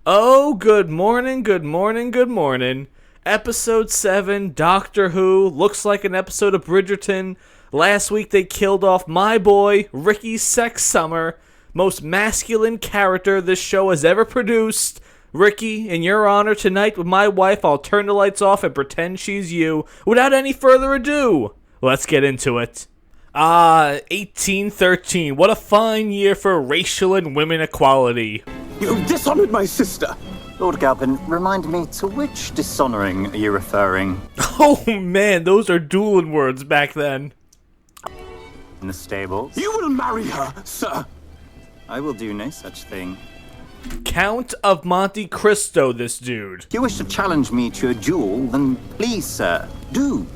Oh, good morning, good morning, good morning. Episode 7, Doctor Who, looks like an episode of Bridgerton. Last week they killed off my boy, Ricky Sex Summer, most masculine character this show has ever produced. Ricky, in your honor, tonight with my wife, I'll turn the lights off and pretend she's you. Without any further ado, let's get into it. 1813, what a fine year for racial and women equality. You dishonored my sister! Lord Galpin, remind me, to which dishonoring are you referring? Oh man, those are dueling words back then. In the stables? You will marry her, sir! I will do no such thing. Count of Monte Cristo, this dude. If you wish to challenge me to a duel, then please, sir, do.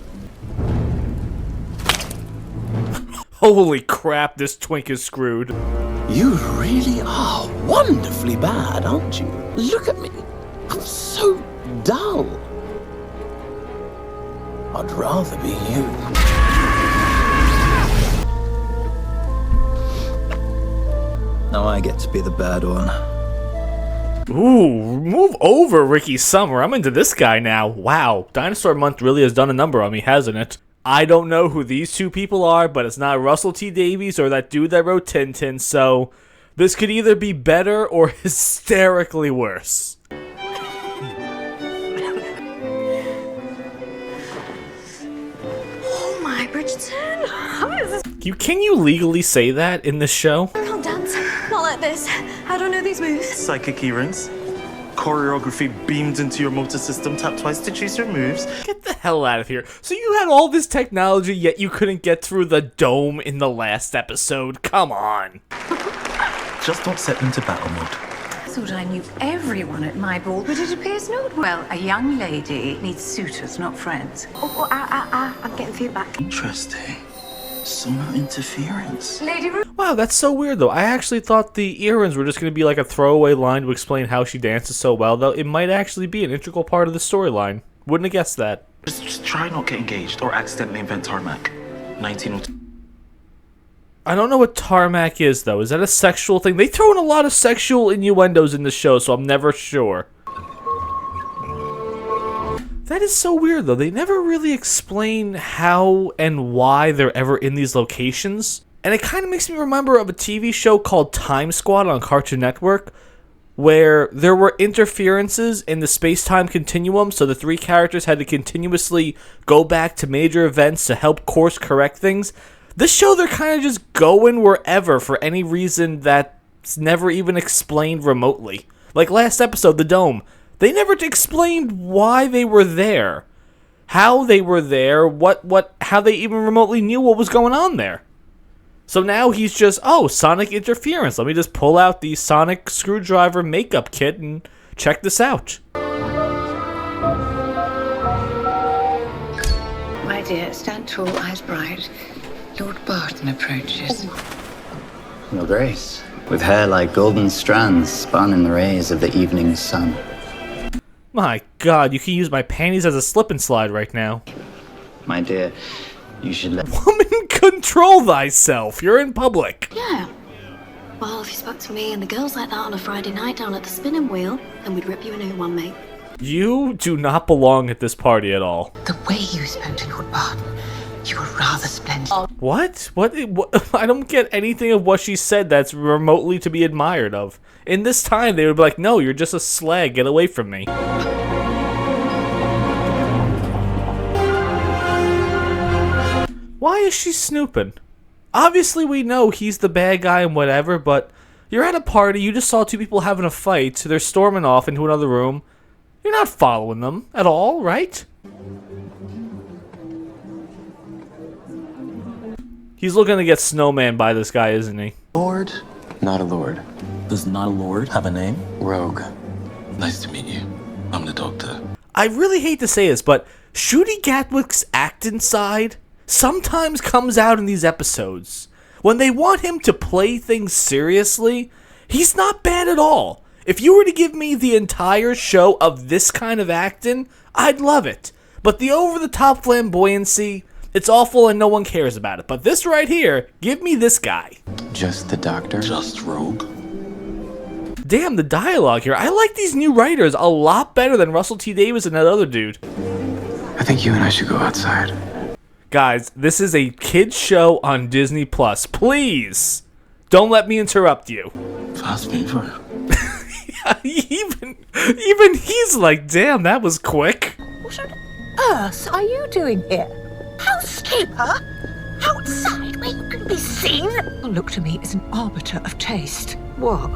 Holy crap, this twink is screwed. You really are wonderfully bad, aren't you? Look at me. I'm so dull. I'd rather be you. Now I get to be the bad one. Ooh, move over, Ricky Summer. I'm into this guy now. Wow, Dinosaur Month really has done a number on me, hasn't it? I don't know who these two people are, but it's not Russell T Davies or that dude that wrote Tintin, so this could either be better or hysterically worse. Oh my, Bridgerton! How is this? Can you legally say that in this show? I can't dance. Not like this. How do I know these moves? Psychic earrings. Choreography beamed into your motor system. Tap twice to choose your moves. Get the hell out of here. So you had all this technology, yet you couldn't get through the dome in the last episode? Come on. Just don't set them to battle mode. I thought I knew everyone at my ball, but it appears not. Well, a young lady needs suitors, not friends. I'm getting feedback. Interesting. Sonar interference. Lady Ru- Wow, that's so weird, though. I actually thought the earrings were just going to be like a throwaway line to explain how she dances so well, though it might actually be an integral part of the storyline. Wouldn't have guessed that. Just try not get engaged or accidentally invent tarmac. 1902. I don't know what tarmac is, though. Is that a sexual thing? They throw in a lot of sexual innuendos in the show, so I'm never sure. That is so weird, though. They never really explain how and why they're ever in these locations. And it kind of makes me remember of a TV show called Time Squad on Cartoon Network, where there were interferences in the space-time continuum, so the three characters had to continuously go back to major events to help course-correct things. This show, they're kind of just going wherever for any reason that's never even explained remotely. Like last episode, the Dome. They never explained why they were there, how they were there, how they even remotely knew what was going on there. So now he's just, sonic interference. Let me just pull out the sonic screwdriver makeup kit and check this out. My dear, stand tall, eyes bright. Lord Barton approaches. Your Grace, with hair like golden strands spun in the rays of the evening sun. My God, you can use my panties as a slip and slide right now. My dear, you should let... Woman, control thyself. You're in public. Yeah. Well, if you spoke to me and the girls like that on a Friday night down at the spinning wheel, then we'd rip you a new one, mate. You do not belong at this party at all. The way you spoke to Lord Barton, you were rather splendid. What? What? I don't get anything of what she said that's remotely to be admired of. In this time, they would be like, no, you're just a slag. Get away from me. Why is she snooping? Obviously, we know he's the bad guy and whatever, but you're at a party, you just saw two people having a fight, so they're storming off into another room. You're not following them at all, right? He's looking to get snowman by this guy, isn't he? Lord? Not a lord. Does not a lord have a name? Rogue. Nice to meet you. I'm the doctor. I really hate to say this, but Shooty Gatwick's acting side sometimes comes out in these episodes. When they want him to play things seriously, he's not bad at all. If you were to give me the entire show of this kind of acting, I'd love it. But the over-the-top flamboyancy, it's awful and no one cares about it. But this right here, give me this guy. Just the doctor? Just Rogue? Damn, the dialogue here. I like these new writers a lot better than Russell T Davies and that other dude. I think you and I should go outside. Guys, this is a kids show on Disney Plus. Please don't let me interrupt you. Fast fever. even he's like, damn, that was quick. What on earth are you doing here? Housekeeper? Outside where you can be seen? Look to me as an arbiter of taste. What?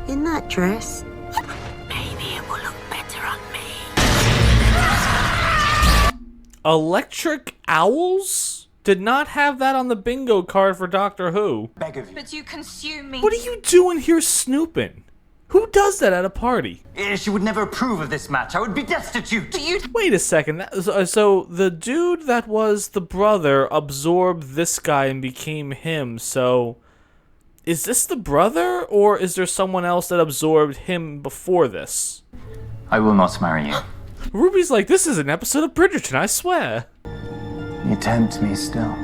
In that dress? Maybe it will look better on me. Electric owls? Did not have that on the bingo card for Doctor Who. But you consume me. What are you doing here snooping? Who does that at a party? She would never approve of this match. I would be destitute. Wait a second. So the dude that was the brother absorbed this guy and became him. So is this the brother, or is there someone else that absorbed him before this? I will not marry you. Ruby's like, this is an episode of Bridgerton, I swear. You tempt me still.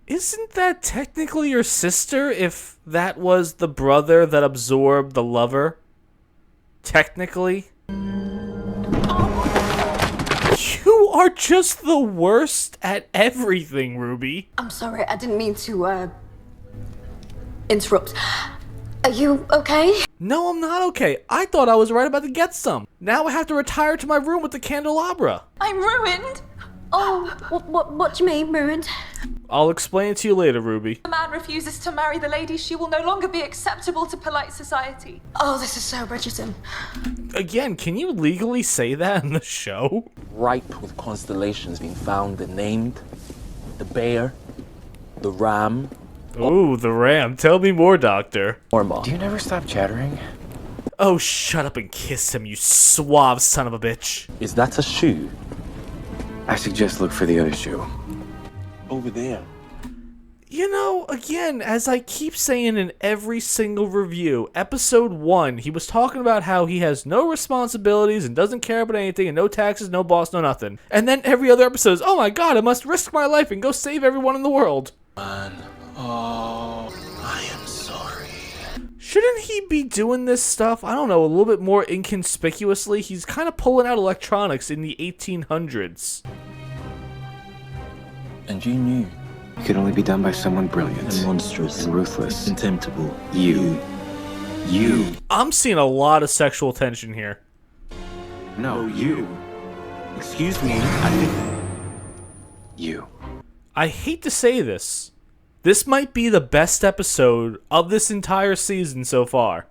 Isn't that technically your sister if that was the brother that absorbed the lover? Technically? You are just the worst at everything, Ruby. I'm sorry, I didn't mean to, interrupt. Are you okay? No, I'm not okay. I thought I was right about to get some. Now I have to retire to my room with the candelabra. I'm ruined. Oh, what do you mean, ruined? I'll explain it to you later, Ruby. The man refuses to marry the lady. She will no longer be acceptable to polite society. Oh, this is so Bridgerton. Again, can you legally say that in the show? Ripe with constellations being found and named. The bear, the ram. Ooh, the ram. Tell me more, Doctor. Do you never stop chattering? Oh, shut up and kiss him, you suave son of a bitch. Is that a shoe? I suggest look for the other shoe. Over there. You know, again, as I keep saying in every single review, episode 1, he was talking about how he has no responsibilities and doesn't care about anything and no taxes, no boss, no nothing. And then every other episode is, oh my god, I must risk my life and go save everyone in the world. Oh, I am sorry. Shouldn't he be doing this stuff, I don't know, a little bit more inconspicuously? He's kind of pulling out electronics in the 1800s. And you knew. It could only be done by someone brilliant. And monstrous. And ruthless. Contemptible. You. I'm seeing a lot of sexual tension here. No, you. Excuse me, I think... You. I hate to say this. This might be the best episode of this entire season so far.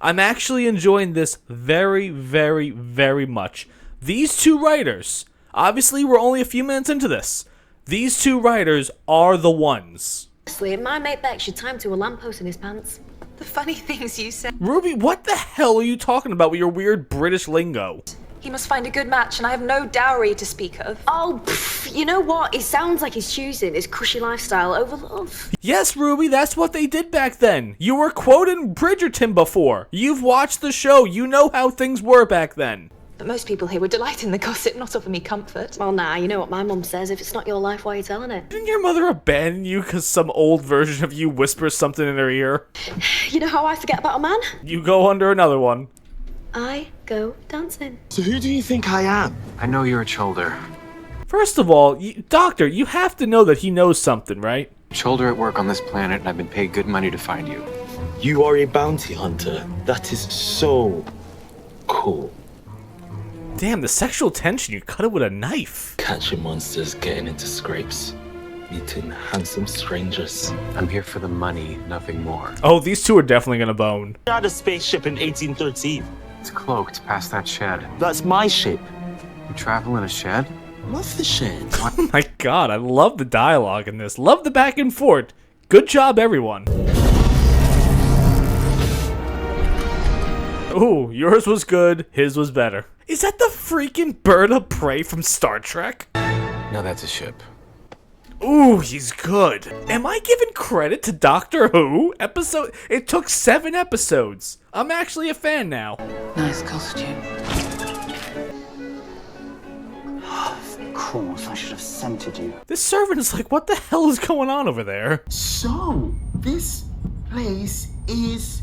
I'm actually enjoying this very, very, very much. These two writers, obviously we're only a few minutes into this. These two writers are the ones. Honestly, my mate Beck should tie him to a lamppost in his pants. The funny things you say. Ruby, what the hell are you talking about with your weird British lingo? He must find a good match, and I have no dowry to speak of. Oh, you know what? It sounds like he's choosing his cushy lifestyle over love. Yes, Ruby, that's what they did back then. You were quoting Bridgerton before. You've watched the show. You know how things were back then. But most people here would delight in the gossip, not offer me comfort. Well, nah, you know what my mum says. If it's not your life, why are you telling it? Didn't your mother abandon you because some old version of you whispers something in her ear? You know how I forget about a man? You go under another one. I go dancing. So who do you think I am? I know you're a shoulder. First of all, Doctor, you have to know that he knows something, right? Shoulder at work on this planet, and I've been paid good money to find you. You are a bounty hunter. That is so cool. Damn, the sexual tension, you cut it with a knife. Catching monsters, getting into scrapes, meeting handsome strangers. I'm here for the money, nothing more. Oh, these two are definitely gonna bone. I had a spaceship in 1813. It's cloaked past that shed. That's my ship. You travel in a shed? Love the shed. Oh my god, I love the dialogue in this. Love the back and forth. Good job, everyone. Ooh, yours was good, his was better. Is that the freaking bird of prey from Star Trek? No, that's a ship. Ooh, he's good. Am I giving credit to Doctor Who? It took 7 episodes. I'm actually a fan now. Nice costume. Of course, I should have scented you. This servant is like, what the hell is going on over there? So, this place is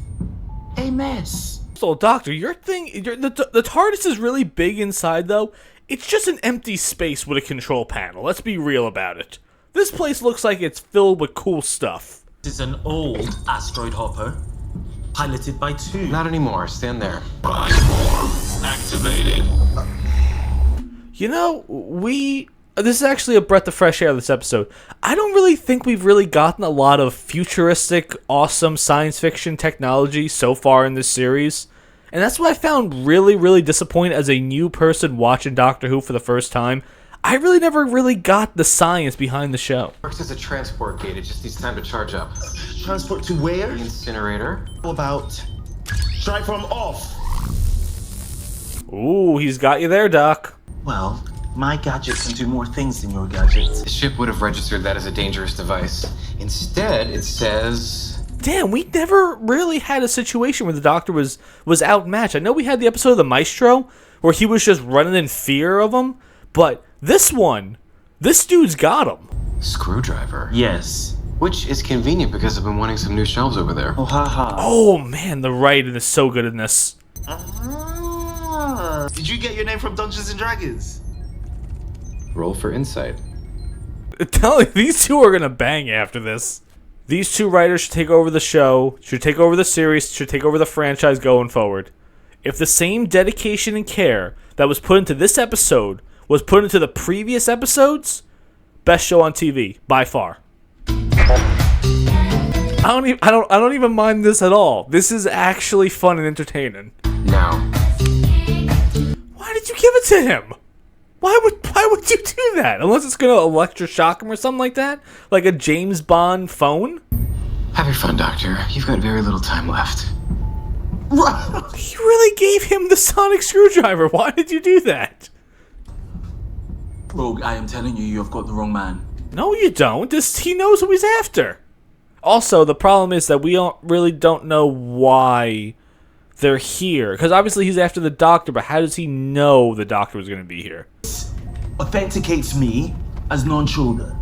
a mess. So, Doctor, the TARDIS is really big inside, though. It's just an empty space with a control panel. Let's be real about it. This place looks like it's filled with cool stuff. This is an old asteroid hopper, piloted by two. Not anymore. Stand there. Activated. You know, this is actually a breath of fresh air, this episode. I don't really think we've really gotten a lot of futuristic, awesome science fiction technology so far in this series. And that's what I found really, really disappointing as a new person watching Doctor Who for the first time. I really never really got the science behind the show. Works as a transport gate. It just needs time to charge up. Transport to where? The incinerator. How about try from off? Ooh, he's got you there, Doc. Well, my gadget can do more things than your gadget. The ship would have registered that as a dangerous device. Instead, it says... Damn, we never really had a situation where the Doctor was outmatched. I know we had the episode of the Maestro where he was just running in fear of him, but this dude's got him. Screwdriver? Yes. Which is convenient because I've been wanting some new shelves over there. Oh, haha. Oh, man, the writing is so good in this. Did you get your name from Dungeons and Dragons? Roll for insight. Tell me, these two are gonna bang after this. These two writers should take over the show, should take over the series, should take over the franchise going forward. If the same dedication and care that was put into this episode was put into the previous episodes, best show on TV by far. I don't even mind this at all. This is actually fun and entertaining. Now. Why did you give it to him? Why would you do that? Unless it's gonna electroshock him or something like that? Like a James Bond phone? Have your fun, Doctor. You've got very little time left. You really gave him the sonic screwdriver. Why did you do that? Rogue, I am telling you, you have got the wrong man. No, you don't. He knows who he's after. Also, the problem is that we don't know why they're here. Because obviously he's after the Doctor, but how does he know the Doctor was going to be here? Authenticates me as non-shoulder.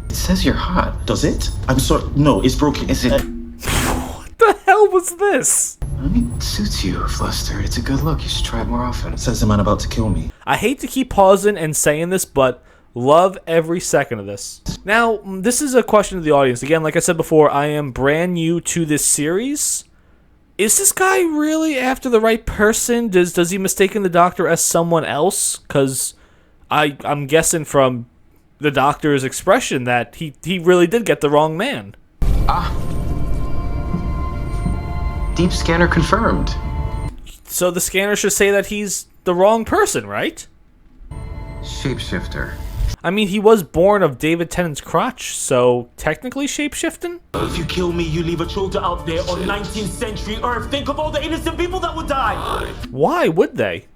It says you're hot. Does it? I'm sorry. No, it's broken. Is it? What the hell was this? It suits you, Fluster. It's a good look. You should try it more often. Says the man about to kill me. I hate to keep pausing and saying this, but love every second of this. Now, this is a question to the audience. Again, like I said before, I am brand new to this series. Is this guy really after the right person? Does he mistaken the Doctor as someone else? Because I'm guessing from the Doctor's expression that he really did get the wrong man. Deep scanner confirmed. So the scanner should say that he's the wrong person, right? Shapeshifter. I mean, he was born of David Tennant's crotch, so technically shapeshifting? If you kill me, you leave a children out there on 19th century Earth. Think of all the innocent people that would die. Why would they?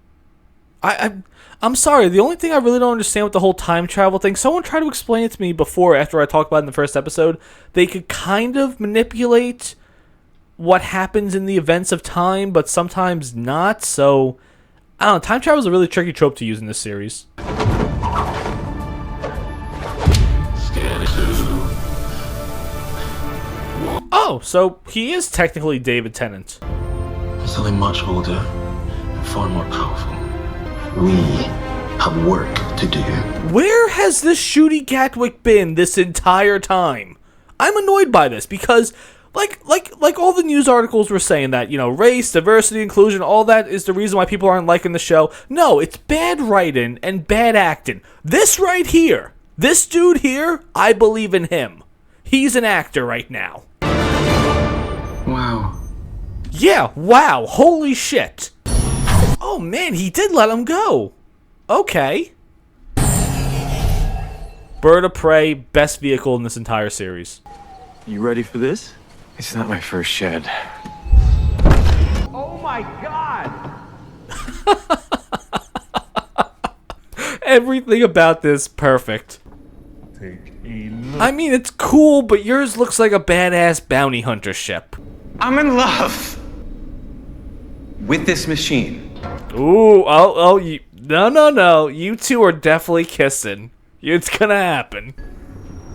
I'm sorry, the only thing I really don't understand with the whole time travel thing, someone tried to explain it to me before, after I talked about it in the first episode. They could kind of manipulate what happens in the events of time, but sometimes not, so I don't know, time travel is a really tricky trope to use in this series. Oh, so he is technically David Tennant. He's only much older and far more powerful. We have work to do. Where has this Shooty Gatwick been this entire time? I'm annoyed by this because like all the news articles were saying that, you know, race, diversity, inclusion, all that is the reason why people aren't liking the show. No, it's bad writing and bad acting. This right here, this dude here, I believe in him. He's an actor right now. Wow. Yeah, wow, holy shit. Oh man, he did let him go. Okay. Bird of Prey, best vehicle in this entire series. You ready for this? It's not my first shed. Oh my god! Everything about this, perfect. I mean, it's cool, but yours looks like a badass bounty hunter ship. I'm in love with this machine. Ooh, no. You two are definitely kissing. It's gonna happen.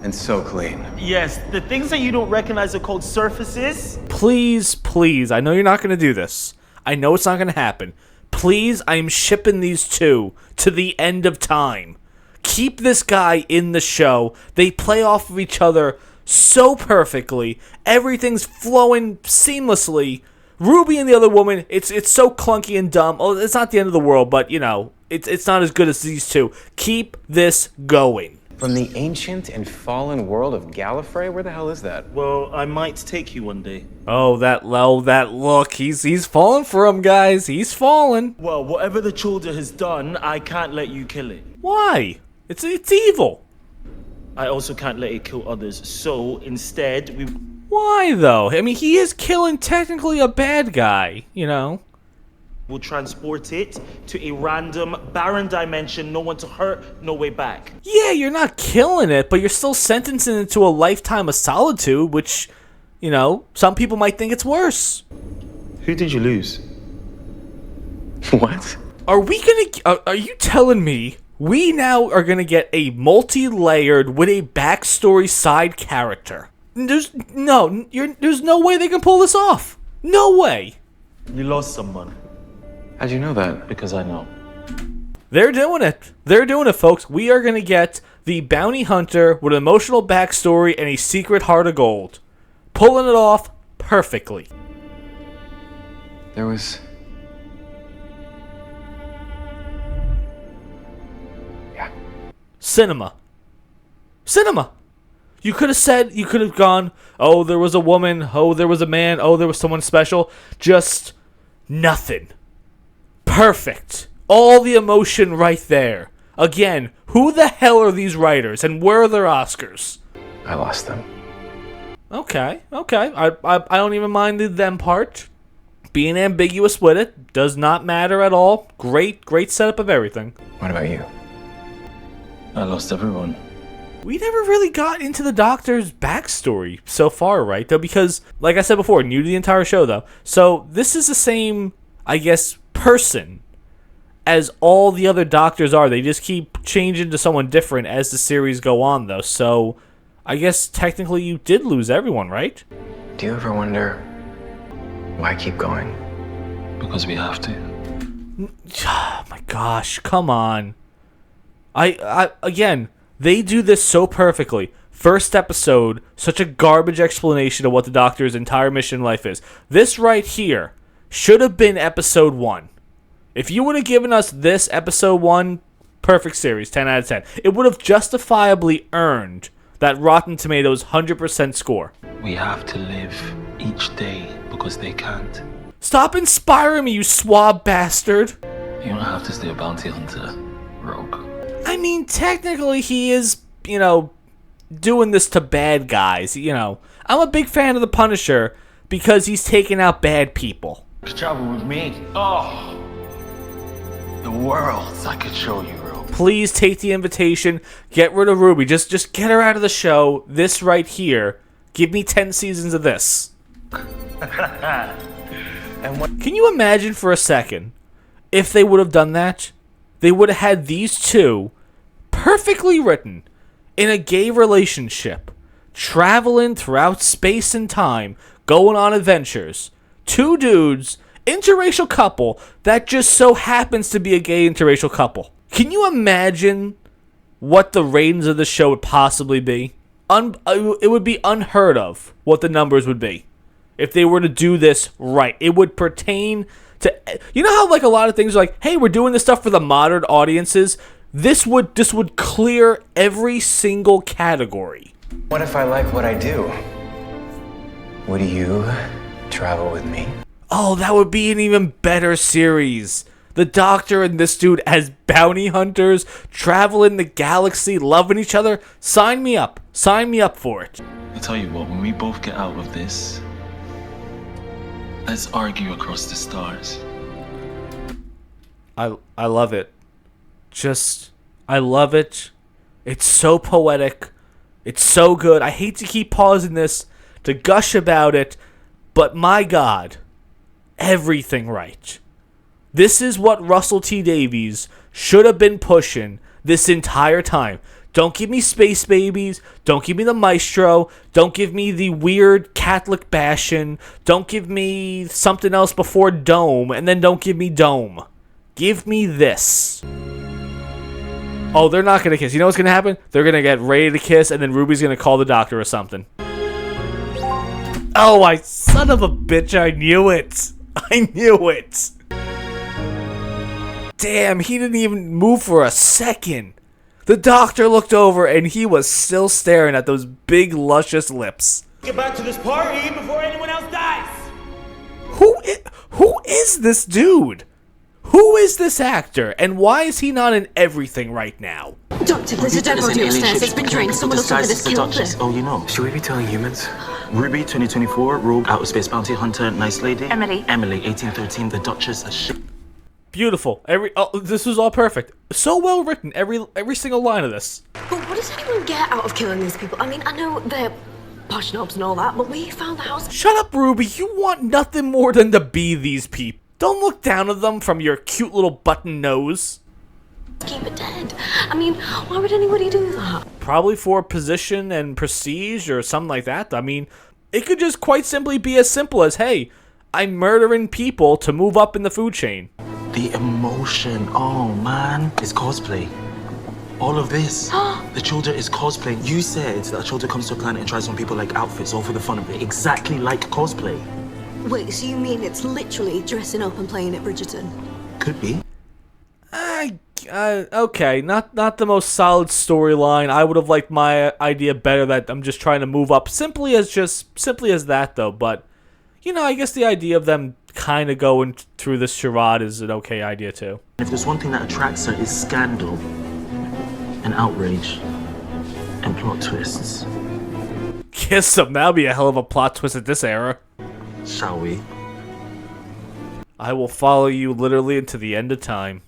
and so clean. Yes, the things that you don't recognize are called surfaces. Please, please, I know you're not going to do this. I know it's not going to happen. Please, I'm shipping these two to the end of time. Keep this guy in the show. They play off of each other so perfectly. Everything's flowing seamlessly. Ruby and the other woman, it's so clunky and dumb. Oh, it's not the end of the world, but, you know, it's not as good as these two. Keep this going. From the ancient and fallen world of Gallifrey? Where the hell is that? Well, I might take you one day. Oh, that look. He's falling for him, guys. He's fallen. Well, whatever the Chulda has done, I can't let you kill it. Why? It's evil. I also can't let it kill others, so instead we... Why, though? I mean, he is killing technically a bad guy, you know? We'll transport it to a random, barren dimension, no one to hurt, no way back. Yeah, you're not killing it, but you're still sentencing it to a lifetime of solitude, which, you know, some people might think it's worse. Who did you lose? What? Are you telling me we now are gonna get a multi-layered with a backstory side character? There's no way they can pull this off. No way. You lost someone. How'd you know that? Because I know. They're doing it. They're doing it, folks. We are gonna get the bounty hunter with an emotional backstory and a secret heart of gold. Pulling it off perfectly. There was... Yeah. Cinema. You could have gone, oh, there was a woman, oh, there was a man, oh, there was someone special. Just nothing. Perfect. All the emotion right there. Again, who the hell are these writers and where are their Oscars? I lost them. Okay. I don't even mind the them part. Being ambiguous with it does not matter at all. Great setup of everything. What about you? I lost everyone. We never really got into the Doctor's backstory so far, right? Though, because, like I said before, new to the entire show, though. So, this is the same, I guess, person as all the other Doctors are. They just keep changing to someone different as the series go on, though. So, I guess, technically, you did lose everyone, right? Do you ever wonder why keep going? Because we have to. Oh, my gosh, come on. Again... They do this so perfectly. First episode, such a garbage explanation of what the Doctor's entire mission in life is. This right here should have been episode 1. If you would have given us this episode 1, perfect series, 10 out of 10. It would have justifiably earned that Rotten Tomatoes 100% score. We have to live each day because they can't. Stop inspiring me, you swab bastard. You don't have to stay a bounty hunter, Rogue. I mean, technically he is, you know, doing this to bad guys, you know. I'm a big fan of the Punisher because he's taking out bad people. Travel with me. Oh, The worlds I could show you, Rogue. Please take the invitation. Get rid of Ruby. Just get her out of the show. This right here. Give me 10 seasons of this. Can you imagine for a second if they would have done that? They would have had these two perfectly written in a gay relationship, traveling throughout space and time, going on adventures. Two dudes, interracial couple, that just so happens to be a gay interracial couple. Can you imagine what the ratings of the show would possibly be? It would be unheard of what the numbers would be if they were to do this right. It would pertain to, you know how like a lot of things are like, hey, we're doing this stuff for the modern audiences. This would clear every single category. What if I like what I do? Would you travel with me? Oh, that would be an even better series. The Doctor and this dude as bounty hunters, traveling the galaxy, loving each other. Sign me up. Sign me up for it. I tell you what, when we both get out of this, let's argue across the stars. I love it. I love it. It's so poetic. It's so good. I hate to keep pausing this to gush about it, but my God, everything right. This is what Russell T Davies should have been pushing this entire time. Don't give me space babies. Don't give me the maestro. Don't give me the weird Catholic bastion. Don't give me something else before dome, and then don't give me dome. Give me this. Oh, they're not going to kiss. You know what's going to happen? They're going to get ready to kiss, and then Ruby's going to call the doctor or something. Oh, son of a bitch, I knew it. I knew it. Damn, he didn't even move for a second. The doctor looked over, and he was still staring at those big, luscious lips. Get back to this party before anyone else dies. Who is this dude? Who is this actor, and why is he not in everything right now? Doctor, there's a dead body upstairs. It's been drained. Someone else over this killed it. Oh, you know. Should we be telling humans? Ruby, 2024, rogue outer space bounty hunter, nice lady. Emily. Emily, 1813, the Duchess, a ship. Beautiful. This was all perfect. So well written. Every single line of this. But what does anyone get out of killing these people? I mean, I know they're posh knobs and all that, but we found the house. Shut up, Ruby. You want nothing more than to be these people. Don't look down at them from your cute little button nose. Keep it dead. I mean, why would anybody do that? Probably for position and prestige or something like that. I mean, it could just quite simply be as simple as, hey, I'm murdering people to move up in the food chain. The emotion, oh man, it's cosplay. All of this, the children is cosplay. You said that a children comes to a planet and tries on people like outfits, all for the fun of it, exactly like cosplay. Wait, so you mean it's literally dressing up and playing at Bridgerton? Could be. Okay, not the most solid storyline. I would have liked my idea better that I'm just trying to move up simply as that though. But you know, I guess the idea of them kind of going through this charade is an okay idea too. If there's one thing that attracts her is scandal and outrage and plot twists. Kiss them. That'll be a hell of a plot twist at this era. Shall we? I will follow you literally into the end of time.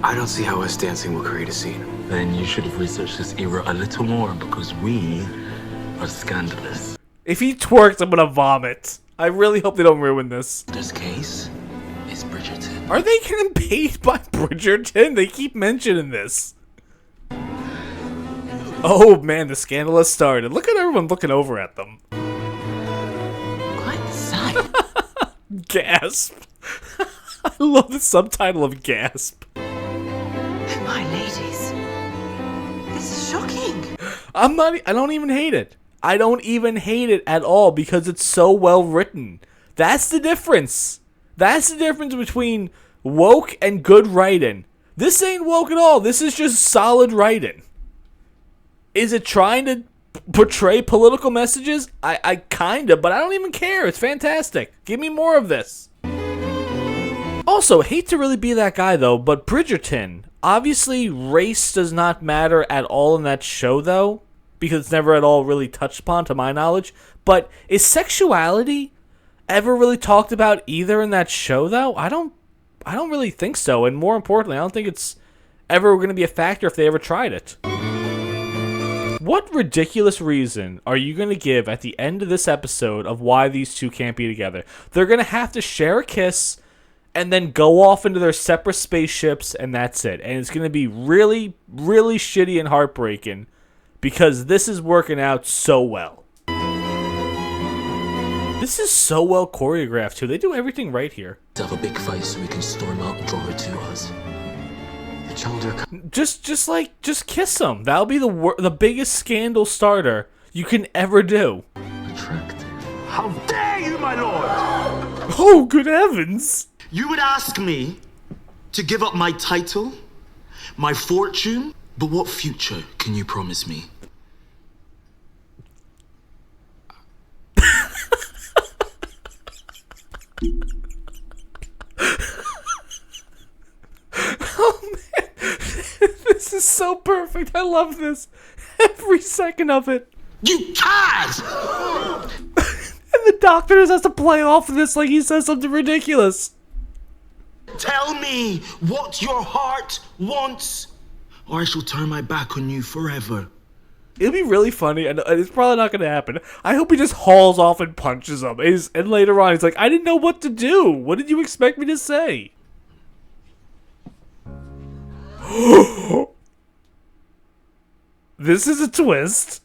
I don't see how us dancing will create a scene. Then you should have researched this era a little more because we are scandalous. If he twerks, I'm gonna vomit. I really hope they don't ruin this. This case is Bridgerton. Are they getting paid by Bridgerton? They keep mentioning this. Oh man, the scandal has started. Look at everyone looking over at them. Quite the sight. Gasp. I love the subtitle of gasp. My ladies. This is shocking. I don't even hate it. I don't even hate it at all because it's so well written. That's the difference. That's the difference between woke and good writing. This ain't woke at all. This is just solid writing. Is it trying to portray political messages? I kinda, but I don't even care. It's fantastic. Give me more of this. Also, hate to really be that guy though, but Bridgerton, obviously race does not matter at all in that show though, because it's never at all really touched upon to my knowledge. But is sexuality ever really talked about either in that show though? I don't really think so, and more importantly, I don't think it's ever going to be a factor if they ever tried it. What ridiculous reason are you going to give at the end of this episode of why these two can't be together? They're going to have to share a kiss and then go off into their separate spaceships, and that's it. And it's going to be really, really shitty and heartbreaking because this is working out so well. This is so well choreographed, too. They do everything right here. Have a big fight so we can storm out and draw her to us. The children... Just kiss them. That'll be the biggest scandal starter you can ever do. Attractive. How dare you, my lord! Oh, good heavens! You would ask me to give up my title, my fortune, But what future can you promise me? Oh man, this is so perfect. I love this. Every second of it. You cad! And the doctor just has to play off of this like he says something ridiculous. Tell me what your heart wants, or I shall turn my back on you forever. It'll be really funny, and it's probably not going to happen. I hope he just hauls off and punches him. And later on, he's like, I didn't know what to do. What did you expect me to say? This is a twist.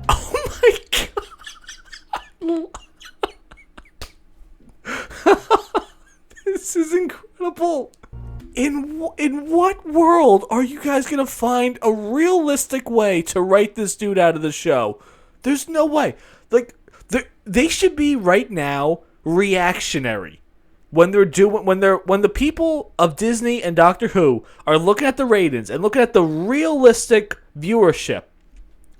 Oh my god. This is incredible. In what world are you guys gonna find a realistic way to write this dude out of the show? There's no way. Like, they should be right now reactionary when the people of Disney and Doctor Who are looking at the ratings and looking at the realistic viewership,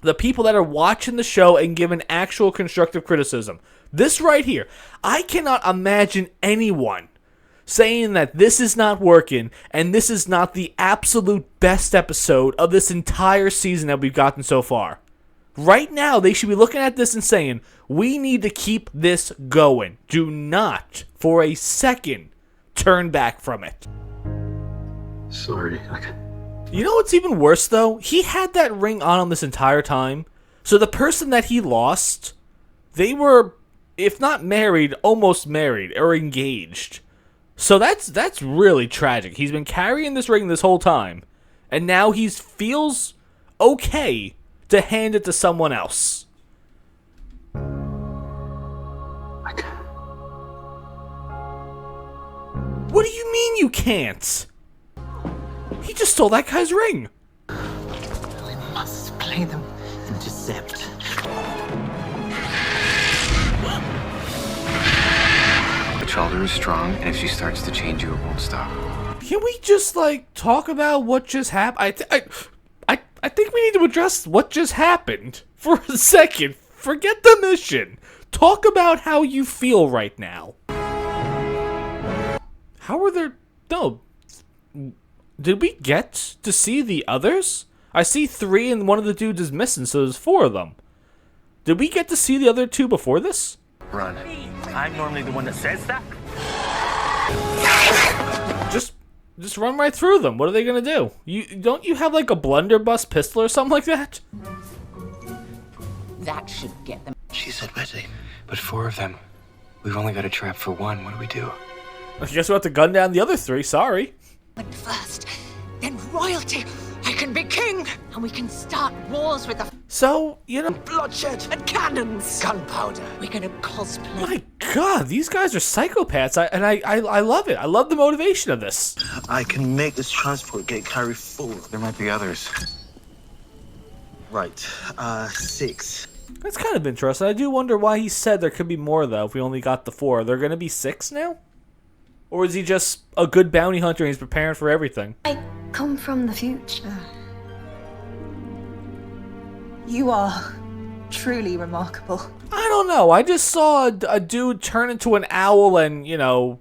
the people that are watching the show and giving actual constructive criticism. This right here, I cannot imagine anyone saying that this is not working and this is not the absolute best episode of this entire season that we've gotten so far. Right now, they should be looking at this and saying, we need to keep this going. Do not, for a second, turn back from it. Sorry. You know what's even worse, though? He had that ring on him this entire time. So the person that he lost, they were, if not married, almost married or engaged. So that's really tragic. He's been carrying this ring this whole time, and now he feels okay to hand it to someone else. What do you mean you can't? He just stole that guy's ring. We must play them. Intercept. The shoulder is strong, and if she starts to change you, it won't stop. Can we just, like, talk about what just happened? I think we need to address what just happened for a second. Forget the mission. Talk about how you feel right now. How are there... No. Did we get to see the others? I see 3 and one of the dudes is missing, so there's 4 of them. Did we get to see the other 2 before this? Run. I'm normally the one that says that. Just run right through them. What are they gonna do? Don't you have like a blunderbuss pistol or something like that? That should get them. She said ready. But 4 of them. We've only got a trap for 1. What do we do? I guess we'll have to gun down the other 3. Sorry. But first, then royalty. I can be king, and we can start wars with the... So, you know... Bloodshed and cannons. Gunpowder. We're gonna cosplay. My God, these guys are psychopaths, I love it. I love the motivation of this. I can make this transport get carried forward. There might be others. Right, 6. That's kind of interesting. I do wonder why he said there could be more, though, if we only got the 4. Are there going to be 6 now? Or is he just a good bounty hunter and he's preparing for everything? I come from the future. You are truly remarkable. I don't know. I just saw a dude turn into an owl and, you know,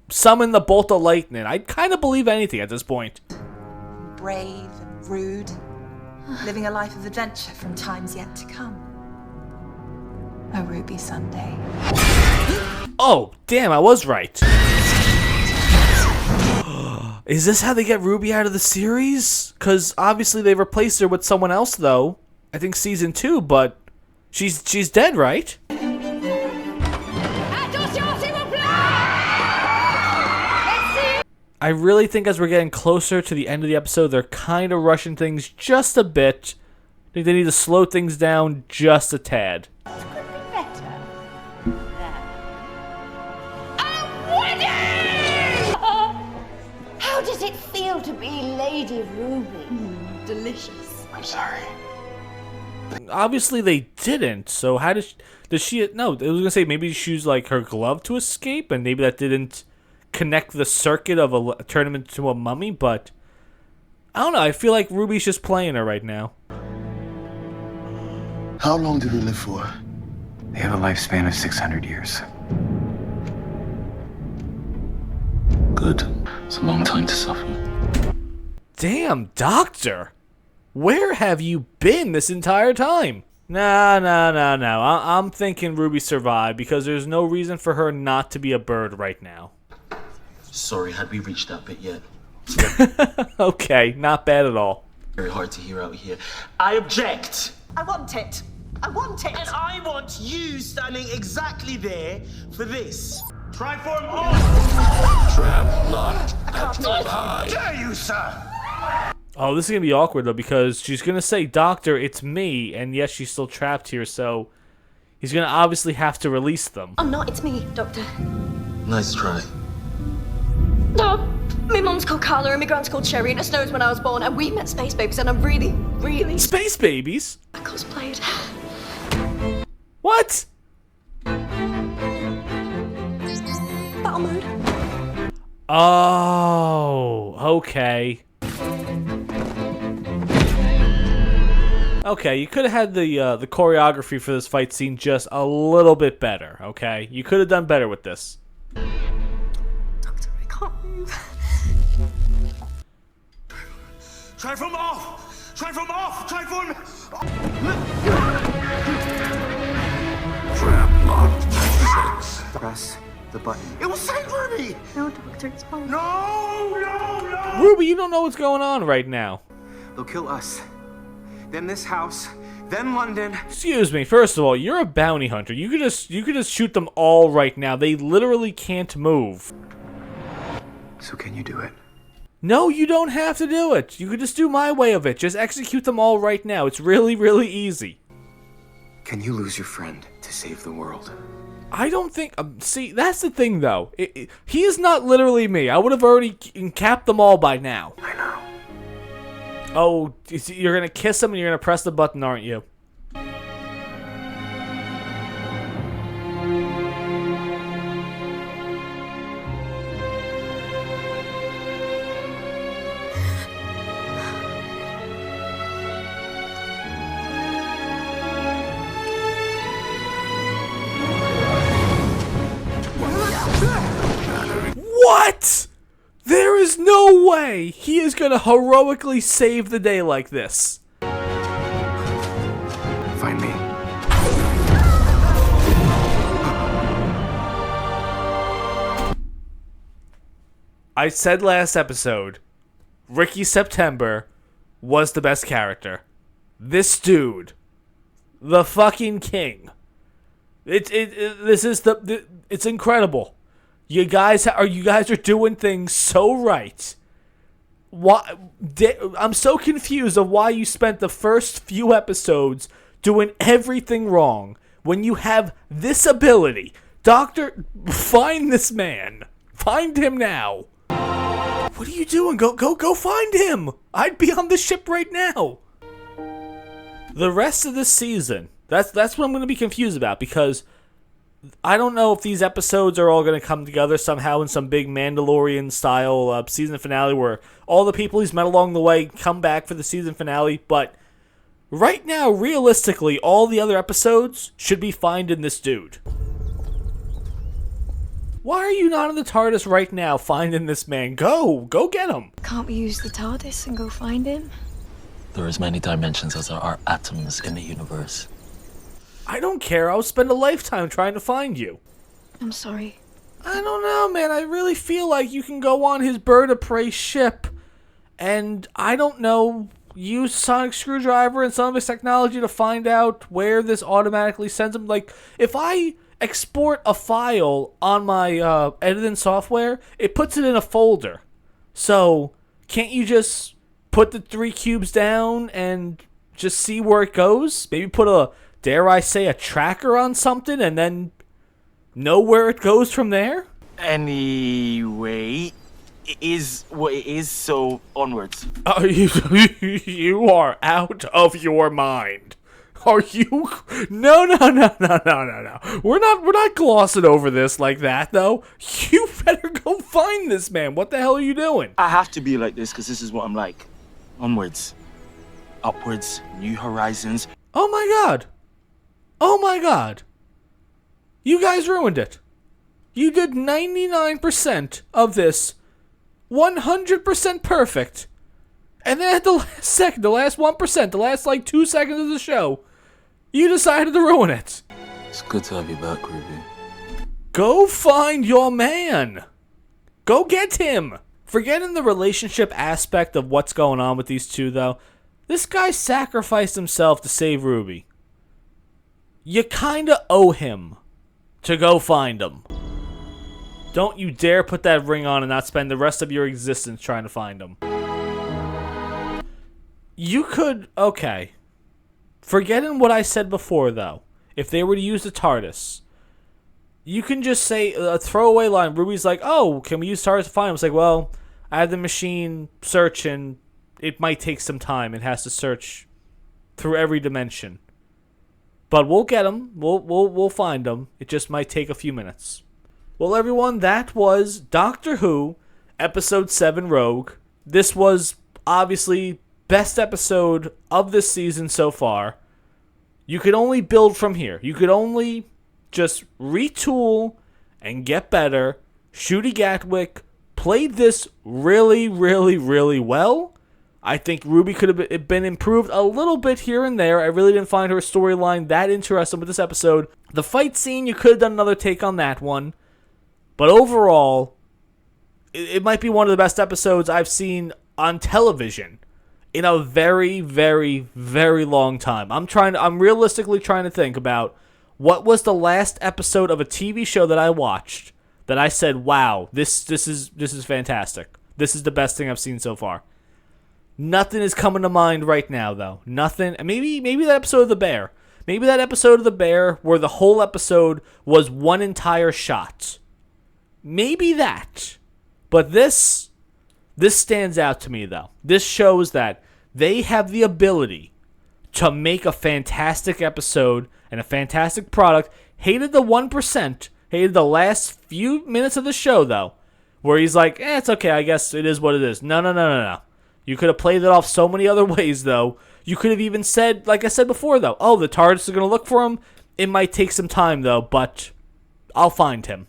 summon the bolt of lightning. I'd kind of believe anything at this point. Brave and rude. Living a life of adventure from times yet to come. A Ruby Sunday. Oh, damn, I was right. Is this how they get Ruby out of the series? Because obviously they replaced her with someone else, though. I think season 2, but she's dead, right? I really think as we're getting closer to the end of the episode, they're kind of rushing things just a bit. I think they need to slow things down just a tad. How does it feel to be Lady Ruby? Delicious. I'm sorry. Obviously they didn't, so how does she... No, I was going to say maybe she used like her glove to escape, and maybe that didn't connect the circuit of a tournament to a mummy, but... I don't know, I feel like Ruby's just playing her right now. How long do they live for? They have a lifespan of 600 years. Good. It's a long time to suffer. Damn, Doctor! Where have you been this entire time? No. I'm thinking Ruby survived because there's no reason for her not to be a bird right now. Sorry, had we reached that bit yet? Okay, not bad at all. Very hard to hear out here. I object! I want it. I want it. And I want you standing exactly there for this. Try form off! Trap locked at the eye. Dare you, sir! Oh, this is gonna be awkward though, because she's gonna say, "Doctor, it's me," and yes, she's still trapped here, so he's gonna obviously have to release them. I'm not, it's me, Doctor. Nice try. No, my mum's called Carla and my grand's called Sherry, and it snows when I was born, and we met space babies, and I'm really, really... Space babies? I cosplayed. What? Battle mode. Oh, okay. Okay, you could have had the choreography for this fight scene just a little bit better, okay? You could have done better with this. Doctor, I can't move. Try from off! Try from off! Try from... Trap locked at 6. Press the button. It will save Ruby! No, Doctor, it's fine. No! Ruby, you don't know what's going on right now. They'll kill us. Then this house. Then London. Excuse me. First of all, you're a bounty hunter. You could just shoot them all right now. They literally can't move. So can you do it? No, you don't have to do it. You could just do my way of it. Just execute them all right now. It's really, really easy. Can you lose your friend to save the world? I don't think... see, that's the thing, though. He is not literally me. I would have already capped them all by now. I know. Oh, you're going to kiss him and you're going to press the button, aren't you? What? There is no way he is going to heroically save the day like this. Find me. I said last episode, Ricky September was the best character. This dude, the fucking king. It's incredible. You guys are doing things so right. I'm so confused of why you spent the first few episodes doing everything wrong when you have this ability. Doctor, find this man. Find him now. What are you doing? Go find him. I'd be on the ship right now. The rest of this season, that's what I'm going to be confused about, because I don't know if these episodes are all going to come together somehow in some big Mandalorian-style season finale where all the people he's met along the way come back for the season finale, but right now, realistically, all the other episodes should be finding this dude. Why are you not in the TARDIS right now finding this man? Go get him. Can't we use the TARDIS and go find him? There are as many dimensions as there are atoms in the universe. I don't care. I'll spend a lifetime trying to find you. I'm sorry. I don't know, man. I really feel like you can go on his bird of prey ship and, I don't know, use sonic screwdriver and some of his technology to find out where this automatically sends him. Like, if I export a file on my editing software, it puts it in a folder. So, can't you just put the 3 cubes down and just see where it goes? Maybe put a, dare I say, a tracker on something and then know where it goes from there? Anyway, it is what it is, so onwards. You are out of your mind. Are you? No. We're not glossing over this like that, though. You better go find this man. What the hell are you doing? I have to be like this because this is what I'm like. Onwards. Upwards. New horizons. Oh my god. You guys ruined it. You did 99% of this 100% perfect. And then at the last second, the last 1%, the last 2 seconds of the show, you decided to ruin it. It's good to have you back, Ruby. Go find your man. Go get him. Forgetting the relationship aspect of what's going on with these two, though, this guy sacrificed himself to save Ruby. You kinda owe him to go find him. Don't you dare put that ring on and not spend the rest of your existence trying to find him. You could... Okay. Forgetting what I said before, though. If they were to use the TARDIS, you can just say a throwaway line. Ruby's like, oh, can we use TARDIS to find him? It's like, well, I had the machine search, and it might take some time. It has to search through every dimension. But we'll get him. We'll find him. It just might take a few minutes. Well, everyone, that was Doctor Who, Episode 7 Rogue. This was obviously best episode of this season so far. You could only build from here. You could only just retool and get better. Shooty Gatwick played this really, really, really well. I think Ruby could have been improved a little bit here and there. I really didn't find her storyline that interesting with this episode. The fight scene, you could have done another take on that one. But overall, it might be one of the best episodes I've seen on television in a very, very, very long time. I'm realistically trying to think about what was the last episode of a TV show that I watched that I said, wow, this is fantastic. This is the best thing I've seen so far. Nothing is coming to mind right now, though. Nothing. Maybe that episode of The Bear. Maybe that episode of The Bear where the whole episode was one entire shot. Maybe that. But this stands out to me, though. This shows that they have the ability to make a fantastic episode and a fantastic product. Hated the 1%. Hated the last few minutes of the show, though, where he's like, it's okay, I guess it is what it is. No. You could have played it off so many other ways, though. You could have even said, like I said before, though, oh, the TARDIS are going to look for him. It might take some time, though, but I'll find him.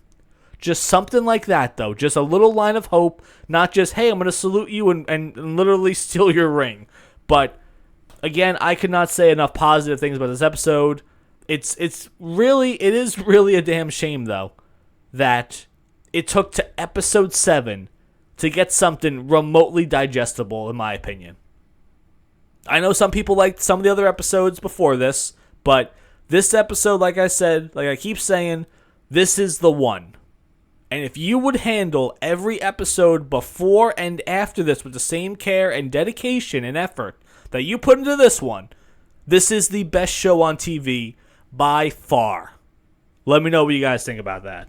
Just something like that, though. Just a little line of hope. Not just, hey, I'm going to salute you and literally steal your ring. But, again, I could not say enough positive things about this episode. It is really a damn shame, though, that it took to episode 7 to get something remotely digestible, in my opinion. I know some people liked some of the other episodes before this, but this episode, like I said, like I keep saying, this is the one. And if you would handle every episode before and after this with the same care and dedication and effort that you put into this one, this is the best show on TV by far. Let me know what you guys think about that.